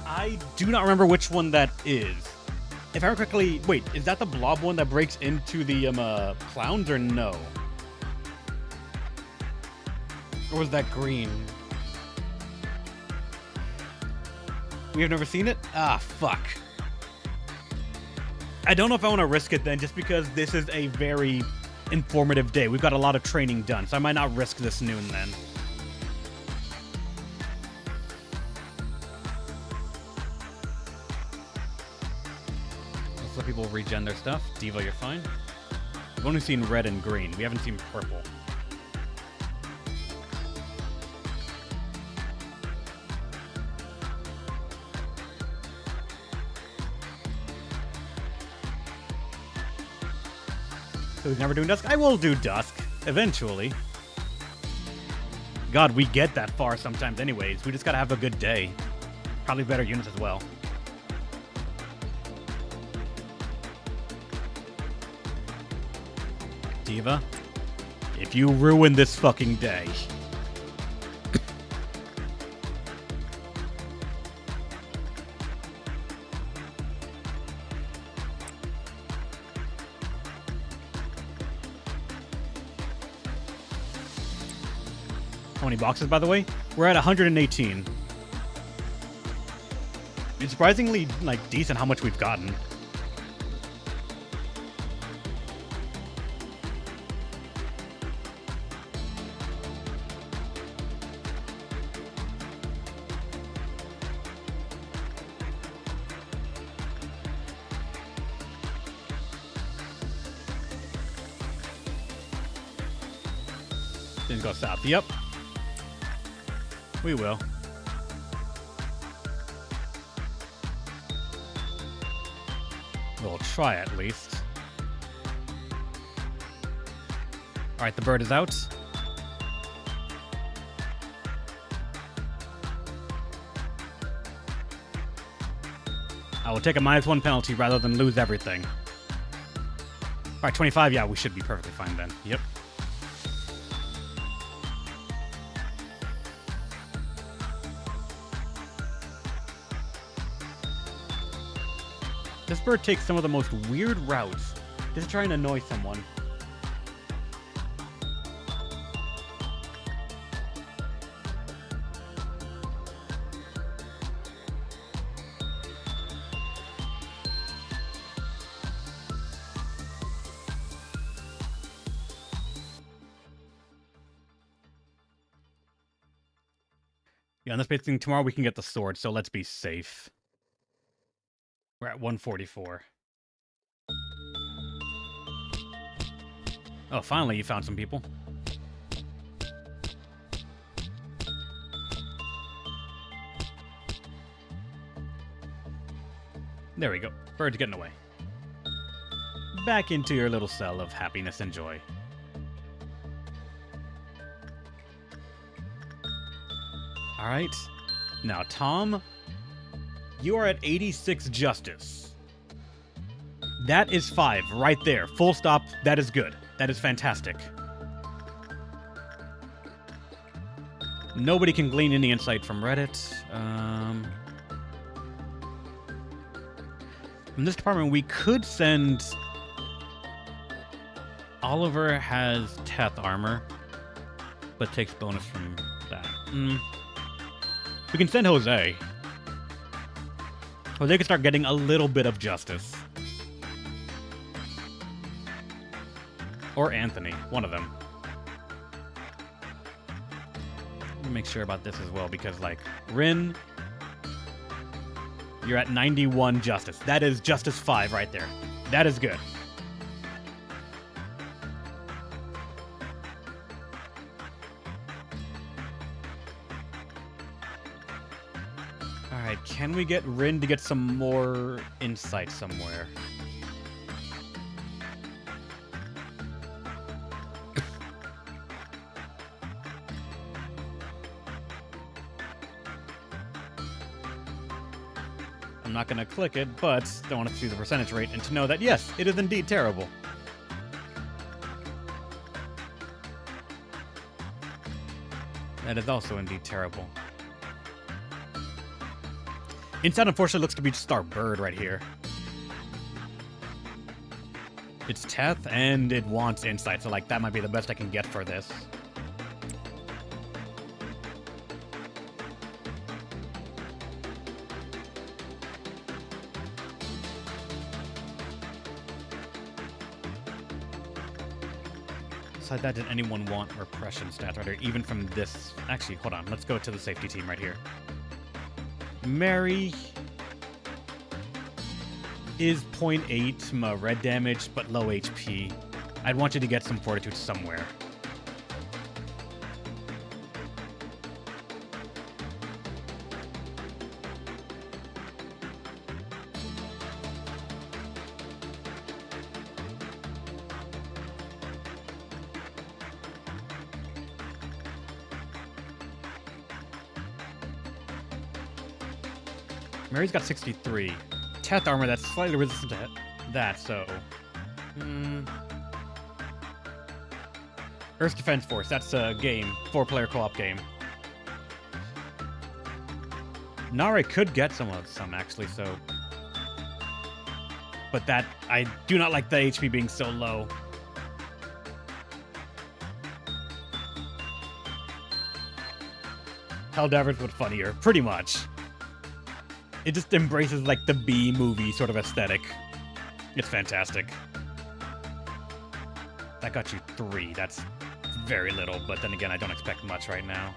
Speaker 1: I do not remember which one that is. If I remember correctly, wait, is that the blob one that breaks into the clowns or no? Or was that green? We have never seen it? Ah, fuck. I don't know if I want to risk it then, just because this is a very informative day. We've got a lot of training done, so I might not risk this noon then. Let's let people regen their stuff. Diva, you're fine. We've only seen red and green. We haven't seen purple. So he's never doing Dusk? I will do Dusk, eventually. God, we get that far sometimes anyways. We just gotta have a good day. Probably better units as well. Diva, if you ruin this fucking day... How many boxes, by the way? We're at 118. It's surprisingly, like, decent how much we've gotten. Things go south. Yep. We will. We'll try at least. Alright, the bird is out. I will take a -1 penalty rather than lose everything. Alright, 25, yeah, we should be perfectly fine then. Yep. This bird takes some of the most weird routes. Just trying to annoy someone. Yeah, on this base thing tomorrow we can get the sword, so let's be safe. We're at 144. Oh, finally you found some people. There we go. Bird's getting away. Back into your little cell of happiness and joy. Alright. Now, Tom, you are at 86 justice. That is 5 right there. Full stop. That is good. That is fantastic. Nobody can glean any insight from Reddit. In this department, we could send... Oliver has Teth armor, but takes bonus from that. We can send Jose. Jose can start getting a little bit of justice. Or Anthony, one of them. Let me make sure about this as well, because, like, Rin, you're at 91 justice. That is justice 5 right there. That is good. Alright, can we get Rin to get some more insight somewhere? I'm not going to click it, but I want to see the percentage rate and to know that, yes, it is indeed terrible. That is also indeed terrible. Insight, unfortunately, looks to be just our bird right here. It's Teth, and it wants insight, so, like, that might be the best I can get for this. Besides that, did anyone want repression stats right here, even from this? Actually, hold on. Let's go to the safety team right here. Mary is 0.8 red damage, but low HP. I'd want you to get some fortitude somewhere. Mary's got 63. Teth armor, that's slightly resistant to that, so... Earth Defense Force, that's a game. 4-player co-op game. Nare could get some, actually, so... But that... I do not like the HP being so low. Helldivers, but funnier. Pretty much. It just embraces, like, the B-movie sort of aesthetic. It's fantastic. That got you 3. That's very little, but then again, I don't expect much right now.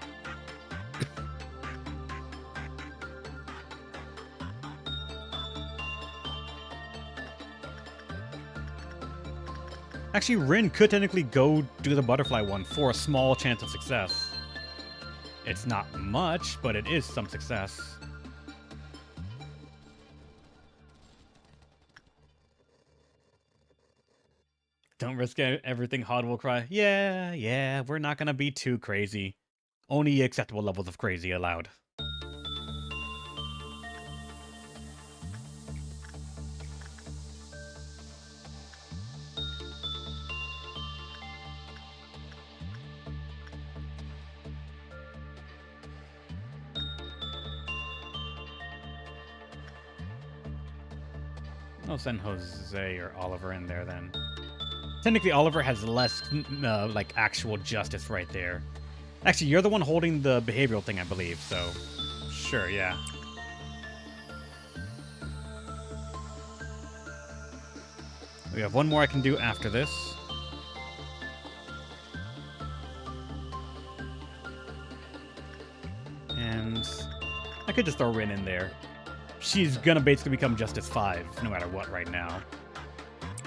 Speaker 1: Actually, Rin could technically go do the butterfly one for a small chance of success. It's not much, but it is some success. Don't risk everything, Hod will cry. Yeah, we're not gonna be too crazy. Only acceptable levels of crazy allowed. I'll send Jose or Oliver in there then. Technically, Oliver has less, like, actual justice right there. Actually, you're the one holding the behavioral thing, I believe, so... Sure, yeah. We have one more I can do after this. And... I could just throw Rin in there. She's gonna basically become Justice 5, no matter what right now.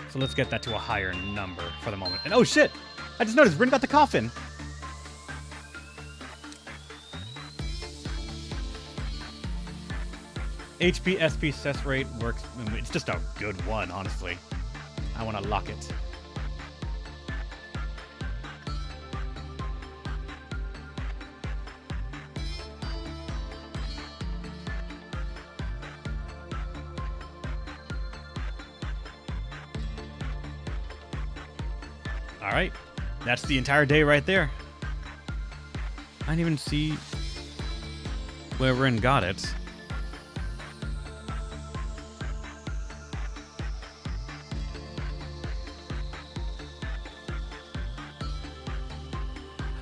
Speaker 1: So let's get that to a higher number for the moment. And oh shit! I just noticed Rin got the coffin! HP, SP, success rate works. It's just a good one, honestly. I want to lock it. Alright, that's the entire day right there. I didn't even see where Rin got it.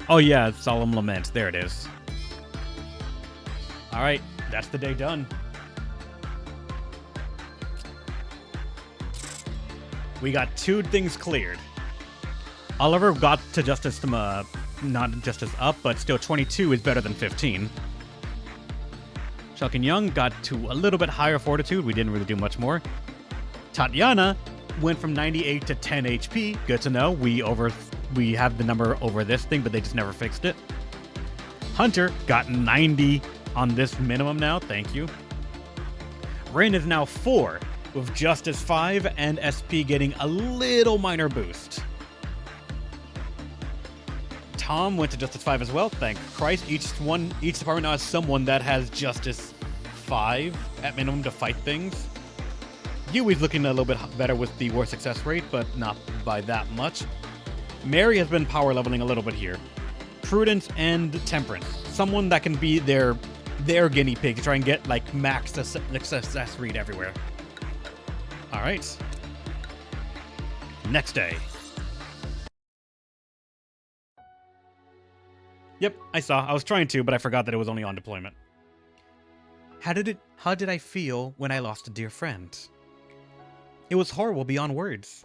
Speaker 1: Oh yeah, Solemn Lament. There it is. Alright, that's the day done. We got 2 things cleared. Oliver got to Justice, not Justice up, but still 22 is better than 15. Chuck and Young got to a little bit higher fortitude. We didn't really do much more. Tatiana went from 98 to 10 HP. Good to know. We have the number over this thing, but they just never fixed it. Hunter got 90 on this minimum now. Thank you. Rin is now 4, with Justice 5 and SP getting a little minor boost. Tom went to Justice 5 as well. Thank Christ. Each department now has someone that has Justice 5 at minimum to fight things. Yui's looking a little bit better with the war success rate, but not by that much. Mary has been power leveling a little bit here. Prudence and Temperance. Someone that can be their guinea pig to try and get like max success rate everywhere. Alright. Next day. Yep, I saw. I was trying to, but I forgot that it was only on deployment. How did I feel when I lost a dear friend? It was horrible beyond words.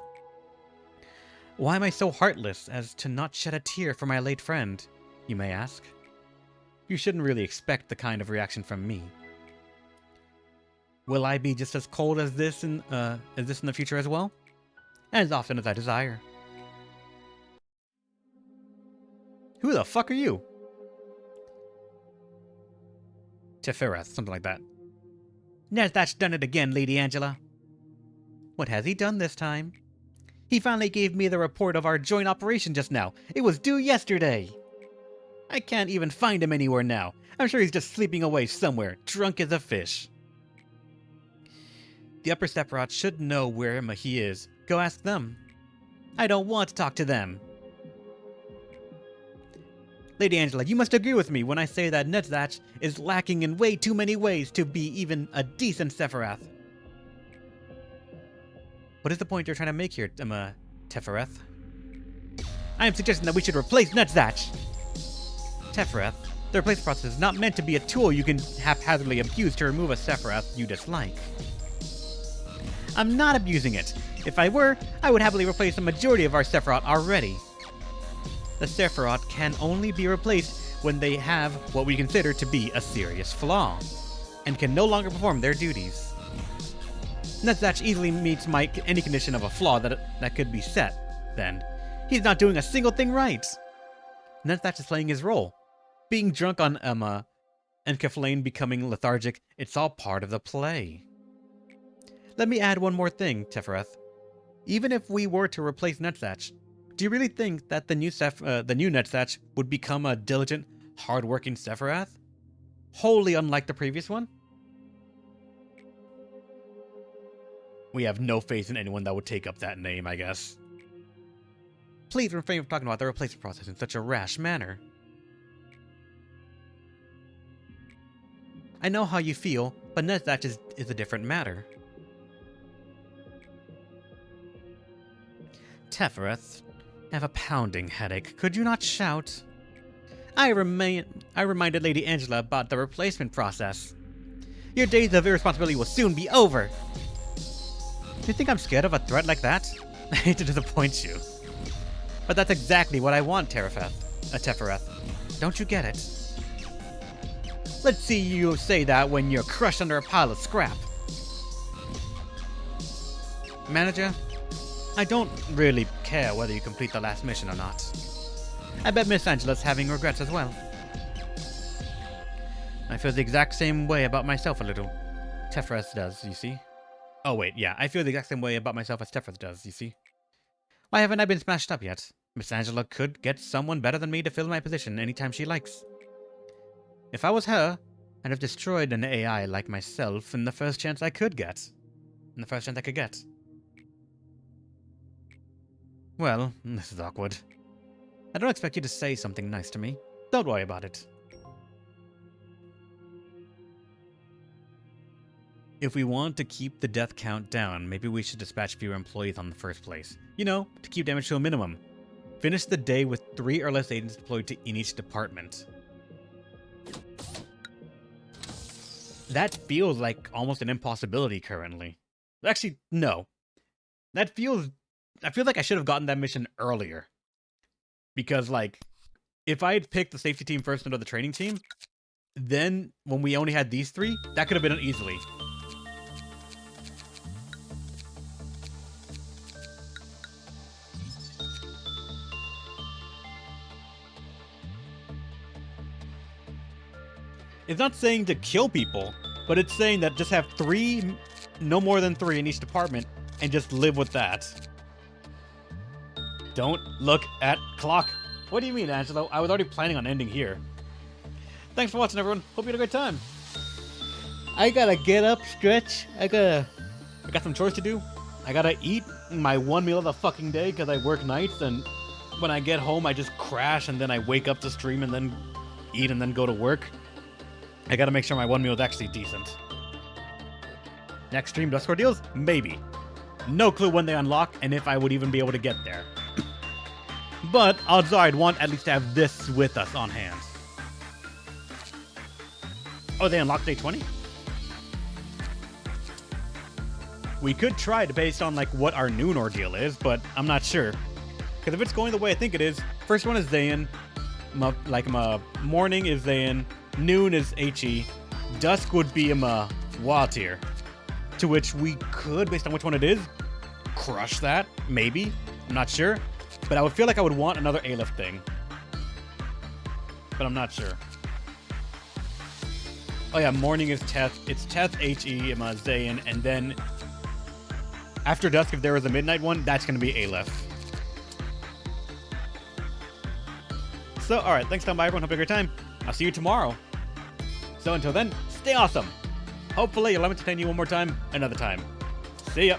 Speaker 1: Why am I so heartless as to not shed a tear for my late friend, you may ask? You shouldn't really expect the kind of reaction from me. Will I be just as cold as this in the future as well? As often as I desire. Who the fuck are you? Tefereth, something like that. That's done it again, Lady Angela. What has he done this time? He finally gave me the report of our joint operation just now. It was due yesterday. I can't even find him anywhere now. I'm sure he's just sleeping away somewhere, drunk as a fish. The upper Sephiroth should know where he is. Go ask them. I don't want to talk to them. Lady Angela, you must agree with me when I say that Netzach is lacking in way too many ways to be even a decent Sephiroth. What is the point you're trying to make here, Tefereth? I am suggesting that we should replace Netzach. Tefereth, the replacement process is not meant to be a tool you can haphazardly abuse to remove a Sephiroth you dislike. I'm not abusing it. If I were, I would happily replace the majority of our Sephiroth already. The Sephiroth can only be replaced when they have what we consider to be a serious flaw, and can no longer perform their duties. Netzach easily meets any condition of a flaw that could be set, then. He's not doing a single thing right. Netzach is playing his role. Being drunk on Emma, and Keflane becoming lethargic, it's all part of the play. Let me add one more thing, Tefereth. Even if we were to replace Netzach, do you really think that the new Netzach would become a diligent, hard-working Sephiroth? Wholly unlike the previous one? We have no faith in anyone that would take up that name, I guess. Please refrain from talking about the replacement process in such a rash manner. I know how you feel, but Netzach is a different matter. Sephiroth, I have a pounding headache. Could you not shout? I reminded Lady Angela about the replacement process. Your days of irresponsibility will soon be over. Do you think I'm scared of a threat like that? I hate to disappoint you. But that's exactly what I want, Sephiroth. Don't you get it? Let's see you say that when you're crushed under a pile of scrap. Manager, I don't really care whether you complete the last mission or not. I bet Miss Angela's having regrets as well. I feel the exact same way about myself a little. Sephiroth does, you see. Oh wait, yeah, I feel the exact same way about myself as Sephiroth does, you see. Why haven't I been smashed up yet? Miss Angela could get someone better than me to fill my position anytime she likes. If I was her, I'd have destroyed an AI like myself in the first chance I could get. Well, this is awkward. I don't expect you to say something nice to me. Don't worry about it. If we want to keep the death count down, maybe we should dispatch fewer employees on the first place. You know, to keep damage to a minimum. Finish the day with 3 or less agents deployed in each department. That feels like almost an impossibility currently. Actually, no. I feel like I should have gotten that mission earlier. Because, like, if I had picked the safety team first into the training team, then when we only had these 3, that could have been done easily. It's not saying to kill people, but it's saying that just have 3, no more than 3 in each department, and just live with that. Don't look at clock. What do you mean, Angelo? I was already planning on ending here. Thanks for watching, everyone. Hope you had a good time. I gotta get up, stretch. I got some chores to do. I gotta eat my 1 meal of the fucking day because I work nights, and when I get home, I just crash, and then I wake up to stream, and then eat, and then go to work. I gotta make sure my 1 meal is actually decent. Next stream, Duskcore deals? Maybe. No clue when they unlock, and if I would even be able to get there. But odds are I'd want at least to have this with us on hand. Oh, they unlocked day 20? We could try it based on like what our noon ordeal is, but I'm not sure. Because if it's going the way I think it is, first one is Zayn, my morning is Zayn, noon is HE, dusk would be Wa tier. To which we could, based on which one it is, crush that, maybe. I'm not sure. But I would feel like I would want another Aleph thing. But I'm not sure. Oh yeah, morning is Teth. It's Teth, HE, Zayn, and then after dusk, if there was a midnight one, that's going to be Aleph. So, alright, thanks for coming by, everyone. Hope you had a great time. I'll see you tomorrow. So until then, stay awesome. Hopefully, I'll entertain you one more time, another time. See ya.